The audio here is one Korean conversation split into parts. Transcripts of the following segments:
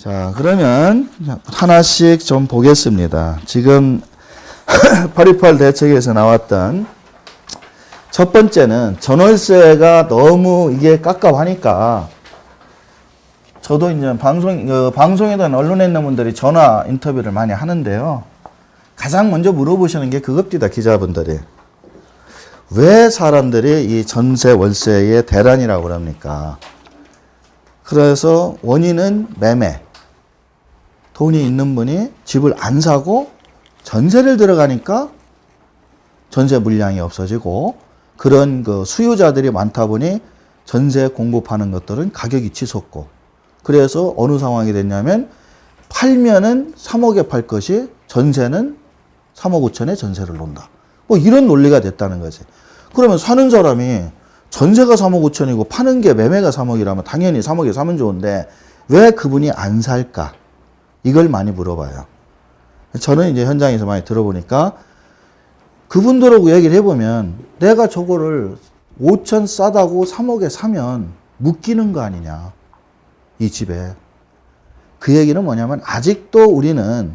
자, 그러면 하나씩 좀 보겠습니다. 지금 828 대책에서 나왔던 첫 번째는 전월세가 너무 이게 깝깝하니까 저도 이제 방송이든 언론에 있는 분들이 전화 인터뷰를 많이 하는데요. 가장 먼저 물어보시는 게 그겁니다, 기자분들이. 왜 사람들이 이 전세 월세의 대란이라고 그럽니까? 그래서 원인은 매매. 돈이 있는 분이 집을 안 사고 전세를 들어가니까 전세 물량이 없어지고 그런 그 수요자들이 많다 보니 전세 공급하는 것들은 가격이 치솟고 그래서 어느 상황이 됐냐면 팔면은 3억에 팔 것이 전세는 3억 5천에 전세를 놓는다. 뭐 이런 논리가 됐다는 거지. 그러면 사는 사람이 전세가 3억 5천이고 파는 게 매매가 3억이라면 당연히 3억에 사면 좋은데 왜 그분이 안 살까? 이걸 많이 물어봐요. 저는 이제 현장에서 많이 들어보니까 그분들하고 얘기를 해보면 내가 저거를 5천 싸다고 3억에 사면 묶이는 거 아니냐. 이 집에. 그 얘기는 뭐냐면 아직도 우리는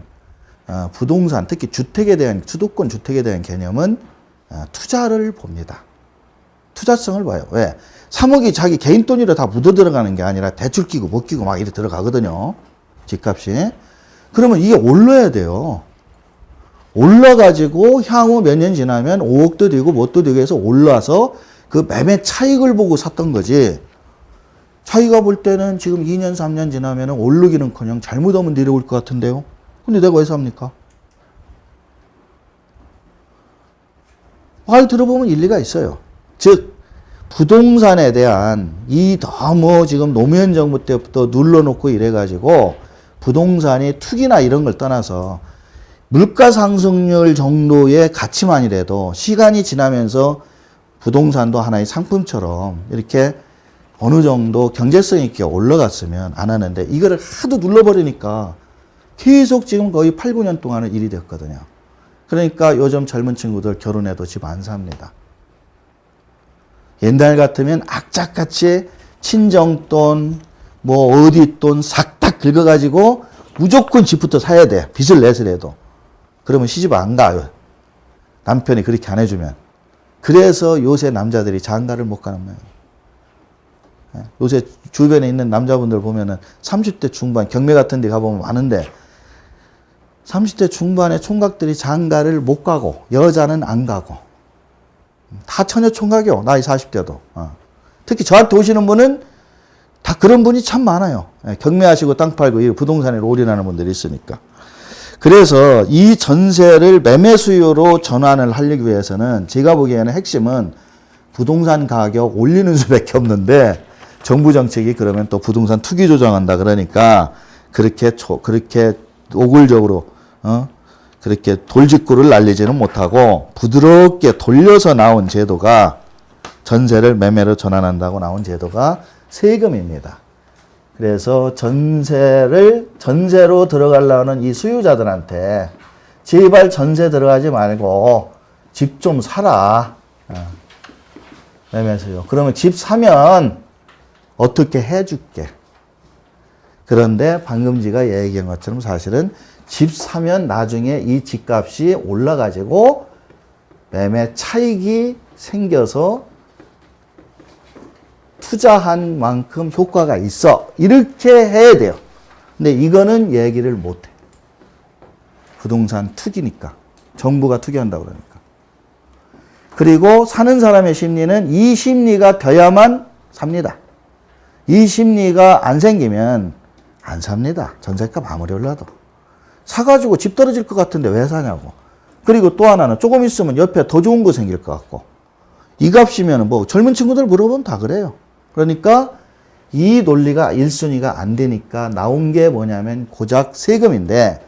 부동산, 특히 주택에 대한, 수도권 주택에 대한 개념은 투자를 봅니다. 투자성을 봐요. 왜? 3억이 자기 개인 돈으로 다 묻어 들어가는 게 아니라 대출 끼고 못 끼고 막 이렇게 들어가거든요. 집값이. 그러면 이게 올라야 돼요. 올라가지고 향후 몇 년 지나면 5억도 되고 뭣도 되고 해서 올라서 그 매매 차익을 보고 샀던 거지. 자기가 볼 때는 지금 2년, 3년 지나면 오르기는커녕 잘못하면 내려올 것 같은데요. 근데 내가 왜 삽니까? 말 들어보면 일리가 있어요. 즉 부동산에 대한 이 너무 지금 노무현 정부 때부터 눌러놓고 이래가지고 부동산이 투기나 이런 걸 떠나서 물가 상승률 정도의 가치만이라도 시간이 지나면서 부동산도 하나의 상품처럼 이렇게 어느 정도 경제성 있게 올라갔으면 안 하는데 이거를 하도 눌러버리니까 계속 지금 거의 8, 9년 동안은 일이 됐거든요. 그러니까 요즘 젊은 친구들 결혼해도 집 안 삽니다. 옛날 같으면 악착같이 친정돈, 뭐 어디 돈 싹 다 긁어가지고 무조건 집부터 사야 돼. 빚을 내서라도. 그러면 시집 안 가요. 남편이 그렇게 안 해주면. 그래서 요새 남자들이 장가를 못 가는 거예요. 요새 주변에 있는 남자분들 보면은 30대 중반, 경매 같은 데 가보면 많은데 30대 중반의 총각들이 장가를 못 가고 여자는 안 가고 다 처녀 총각이요. 나이 40대도. 특히 저한테 오시는 분은 다 그런 분이 참 많아요. 경매하시고 땅 팔고 부동산에 올인하는 분들이 있으니까. 그래서 이 전세를 매매 수요로 전환을 하려기 위해서는 제가 보기에는 핵심은 부동산 가격 올리는 수밖에 없는데 정부 정책이 그러면 또 부동산 투기 조정한다 그러니까 그렇게 오글적으로 그렇게 돌직구를 날리지는 못하고 부드럽게 돌려서 나온 제도가 전세를 매매로 전환한다고 나온 제도가 세금입니다. 그래서 전세로 들어가려는 이 수요자들한테 제발 전세 들어가지 말고 집 좀 사라. 매매 수요. 그러면 집 사면 어떻게 해줄게. 그런데 방금 제가 얘기한 것처럼 사실은 집 사면 나중에 이 집값이 올라가지고 매매 차익이 생겨서 투자한 만큼 효과가 있어. 이렇게 해야 돼요. 근데 이거는 얘기를 못 해. 부동산 투기니까. 정부가 투기한다고 그러니까. 그리고 사는 사람의 심리는 이 심리가 돼야만 삽니다. 이 심리가 안 생기면 안 삽니다. 전세값 아무리 올라도. 사가지고 집 떨어질 것 같은데 왜 사냐고. 그리고 또 하나는 조금 있으면 옆에 더 좋은 거 생길 것 같고. 이 값이면 뭐 젊은 친구들 물어보면 다 그래요. 그러니까 이 논리가 1순위가 안 되니까 나온 게 뭐냐면 고작 세금인데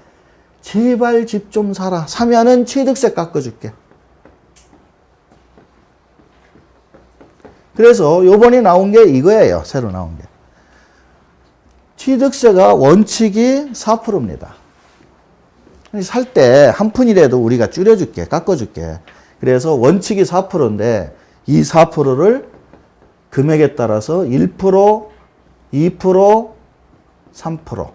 제발 집 좀 사라. 사면은 취득세 깎아줄게. 그래서 요번에 나온 게 이거예요. 새로 나온 게. 취득세가 원칙이 4%입니다. 살 때 한 푼이라도 우리가 줄여줄게, 깎아줄게. 그래서 원칙이 4%인데 이 4%를 금액에 따라서 1%, 2%, 3%.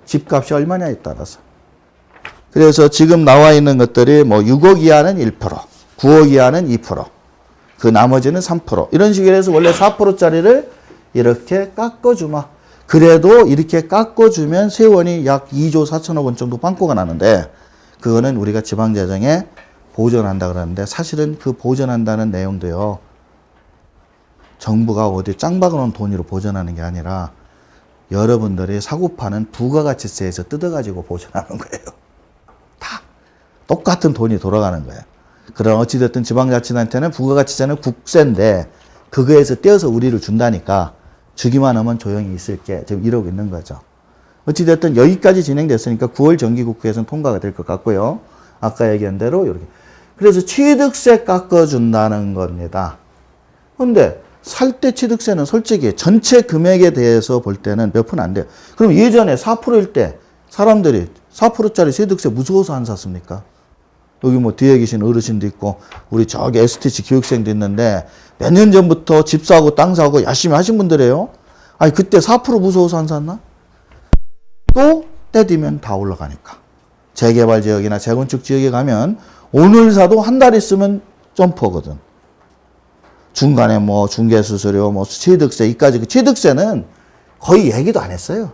집값이 얼마냐에 따라서. 그래서 지금 나와 있는 것들이 뭐 6억 이하는 1%, 9억 이하는 2%, 그 나머지는 3%. 이런 식으로 해서 원래 4%짜리를 이렇게 깎아주마. 그래도 이렇게 깎아주면 세원이 약 2조 4천억 원 정도 빵꾸가 나는데, 그거는 우리가 지방재정에 보전한다 그러는데, 사실은 그 보전한다는 내용도요, 정부가 어디 짱 박아놓은 돈으로 보전하는 게 아니라 여러분들이 사고 파는 부가가치세에서 뜯어가지고 보전하는 거예요. 다 똑같은 돈이 돌아가는 거예요. 그럼 어찌됐든 지방자치단체는 부가가치세는 국세인데 그거에서 떼어서 우리를 준다니까 주기만 하면 조용히 있을게. 지금 이러고 있는 거죠. 어찌됐든 여기까지 진행됐으니까 9월 정기국회에서는 통과가 될 것 같고요. 아까 얘기한 대로 이렇게. 그래서 취득세 깎아준다는 겁니다. 근데 살 때 취득세는 솔직히 전체 금액에 대해서 볼 때는 몇 푼 안 돼요. 그럼 예전에 4%일 때 사람들이 4%짜리 취득세 무서워서 안 샀습니까? 여기 뭐 뒤에 계신 어르신도 있고 우리 저기 STC 교육생도 있는데 몇 년 전부터 집 사고 땅 사고 열심히 하신 분들이에요. 아니 그때 4% 무서워서 안 샀나? 또 때 되면 다 올라가니까. 재개발 지역이나 재건축 지역에 가면 오늘 사도 한 달 있으면 점퍼거든. 중간에 뭐 중개수수료, 뭐 취득세, 이까지. 그 취득세는 거의 얘기도 안 했어요.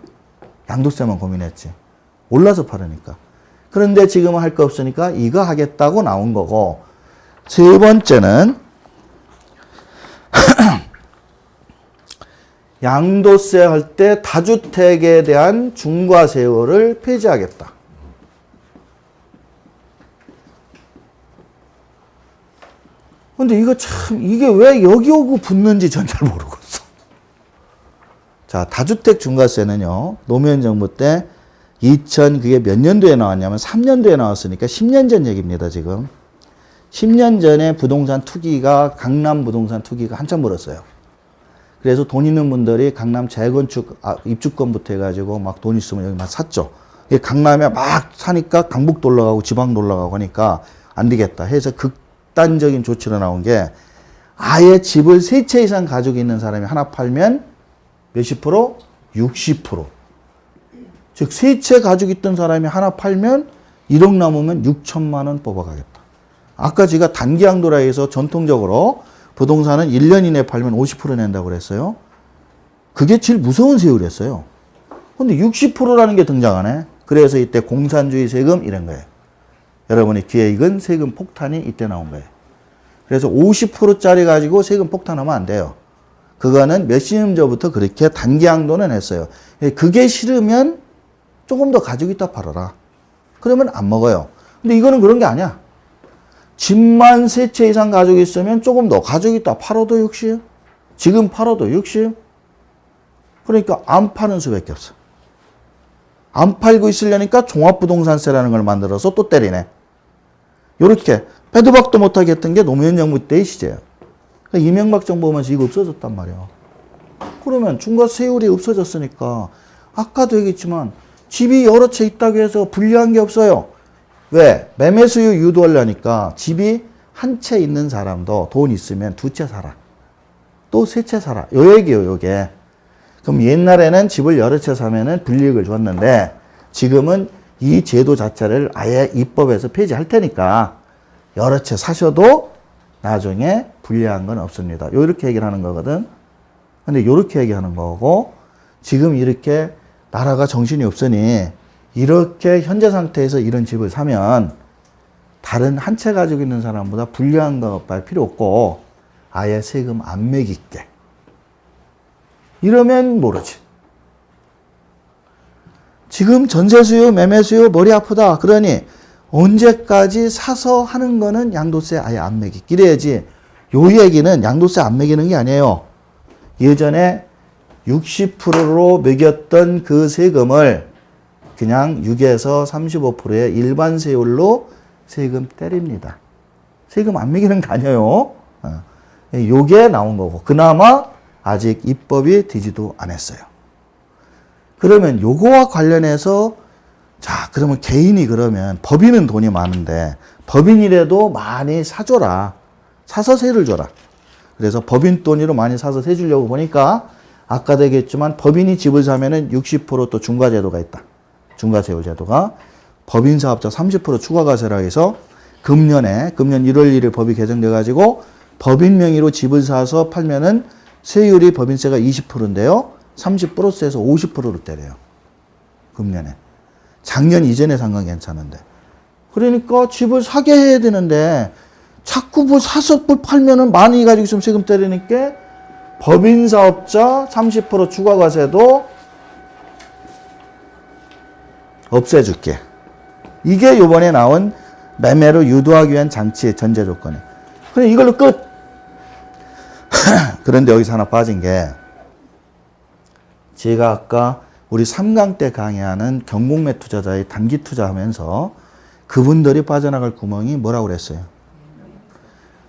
양도세만 고민했지. 올라서 팔으니까. 그런데 지금은 할 거 없으니까 이거 하겠다고 나온 거고, 세 번째는 양도세 할 때 다주택에 대한 중과세율을 폐지하겠다. 근데 이거 참, 이게 왜 여기 오고 붙는지 전 잘 모르겠어. 자, 다주택 중과세는요, 노무현 정부 때 그게 몇 년도에 나왔냐면 3년도에 나왔으니까 10년 전 얘기입니다, 지금. 10년 전에 부동산 투기가, 강남 부동산 투기가 한참 벌었어요. 그래서 돈 있는 분들이 강남 재건축, 입주권부터 해가지고 막 돈 있으면 여기 막 샀죠. 강남에 막 사니까 강북도 올라가고 지방도 올라가고 하니까 안 되겠다 해서 극단적인 조치로 나온 게, 아예 집을 3채 이상 가지고 있는 사람이 하나 팔면 몇십 프로? 60%. 즉 3채 가지고 있던 사람이 하나 팔면 1억 남으면 6천만 원 뽑아가겠다. 아까 제가 단기양도라 해서 전통적으로 부동산은 1년 이내에 팔면 50% 낸다고 그랬어요. 그게 제일 무서운 세율이었어요. 근데 60%라는 게 등장하네. 그래서 이때 공산주의 세금 이런 거예요. 여러분이 귀에 익은 세금 폭탄이 이때 나온 거예요. 그래서 50%짜리 가지고 세금 폭탄하면 안 돼요. 그거는 몇 시즌 전부터 그렇게 단기양도는 했어요. 그게 싫으면 조금 더 가지고 있다 팔아라. 그러면 안 먹어요. 근데 이거는 그런 게 아니야. 집만 3채 이상 가지고 있으면 조금 더 가지고 있다 팔아도 60. 지금 팔아도 60. 그러니까 안 파는 수밖에 없어. 안 팔고 있으려니까 종합부동산세라는 걸 만들어서 또 때리네. 요렇게 빼도 박도 못하게 했던 게 노무현 정부 때의 시제예요. 그러니까 이명박 정부 오면서 이거 없어졌단 말이에요. 그러면 중과세율이 없어졌으니까 아까도 얘기했지만 집이 여러 채 있다고 해서 불리한 게 없어요. 왜? 매매 수요 유도하려니까 집이 한 채 있는 사람도 돈 있으면 2채 사라. 또 3채 사라. 요 얘기예요, 요게. 그럼 옛날에는 집을 여러 채 사면은 불이익을 줬는데 지금은 이 제도 자체를 아예 입법에서 폐지할 테니까 여러 채 사셔도 나중에 불리한 건 없습니다. 요렇게 얘기를 하는 거거든. 근데 요렇게 얘기하는 거고, 지금 이렇게 나라가 정신이 없으니 이렇게 현재 상태에서 이런 집을 사면 다른 한 채 가지고 있는 사람보다 불리한 거 할 필요 없고 아예 세금 안 매길게. 이러면 모르지. 지금 전세 수요, 매매 수요 머리 아프다. 그러니 언제까지 사서 하는 거는 양도세 아예 안 매기. 이래야지. 요 얘기는 양도세 안 매기는 게 아니에요. 예전에 60%로 매겼던 그 세금을 그냥 6에서 35%의 일반 세율로 세금 때립니다. 세금 안 매기는 게 아니에요. 요게 나온 거고. 그나마 아직 입법이 되지도 않았어요. 그러면 요거와 관련해서, 자, 그러면 개인이 그러면 법인은 돈이 많은데 법인이라도 많이 사줘라. 사서 세를 줘라. 그래서 법인 돈으로 많이 사서 세 주려고 보니까 아까도 얘기했지만 법인이 집을 사면은 60% 또 중과제도가 있다. 중과세율 제도가. 법인사업자 30% 추가과세라 해서 금년 1월 1일 법이 개정돼 가지고 법인 명의로 집을 사서 팔면은 세율이 법인세가 20%인데요. 30 플러스해서 50%로 때려요. 금년에. 작년 이전에 산 건 괜찮은데. 그러니까 집을 사게 해야 되는데 자꾸 뭐 사서 팔면은 많이 가지고 있으면 세금 때리니까 법인사업자 30% 추가과세도 없애줄게. 이게 요번에 나온 매매로 유도하기 위한 장치의 전제 조건이에요. 그럼 이걸로 끝. 그런데 여기서 하나 빠진 게 제가 아까 우리 3강 때 강의하는 경공매 투자자의 단기 투자하면서 그분들이 빠져나갈 구멍이 뭐라고 그랬어요?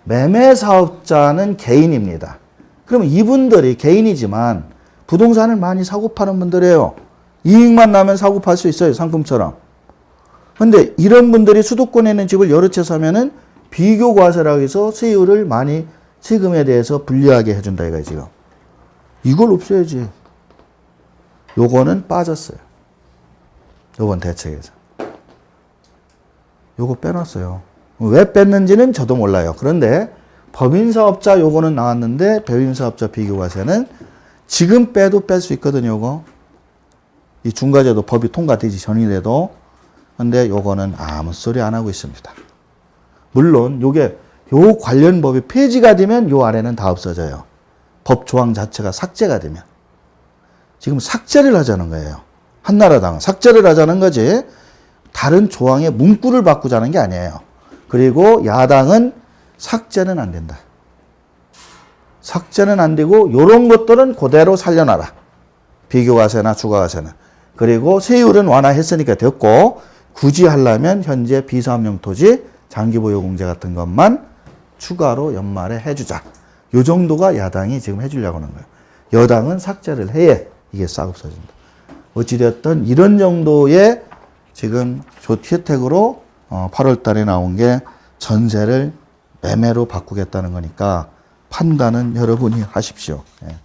매매 사업자는 개인입니다. 그러면 이분들이 개인이지만 부동산을 많이 사고 파는 분들이에요. 이익만 나면 사고 팔 수 있어요. 상품처럼. 근데 이런 분들이 수도권에 있는 집을 여러 채 사면은 비교과세라고 해서 세율을 많이 세금에 대해서 불리하게 해준다 이거예요, 지금. 이걸 없애야지. 요거는 빠졌어요. 요번 대책에서. 요거 빼놨어요. 왜 뺐는지는 저도 몰라요. 그런데 법인사업자 요거는 나왔는데 법인사업자 비교과세는 지금 빼도 뺄 수 있거든요, 요거. 이 중과제도 법이 통과되지 전이라도. 근데 요거는 아무 소리 안 하고 있습니다. 물론 요게 요 관련 법이 폐지가 되면 요 아래는 다 없어져요. 법 조항 자체가 삭제가 되면. 지금 삭제를 하자는 거예요. 한나라당은 삭제를 하자는 거지 다른 조항의 문구를 바꾸자는 게 아니에요. 그리고 야당은 삭제는 안 된다. 삭제는 안 되고 요런 것들은 그대로 살려놔라. 비교과세나 추가과세는. 그리고 세율은 완화했으니까 됐고 굳이 하려면 현재 비사업용 토지 장기보유공제 같은 것만 추가로 연말에 해주자. 요 정도가 야당이 지금 해주려고 하는 거예요. 여당은 삭제를 해야 이게 싹 없어진다. 어찌되었든 이런 정도의 지금 혜택으로 8월 달에 나온 게 전세를 매매로 바꾸겠다는 거니까 판단은 여러분이 하십시오. 예.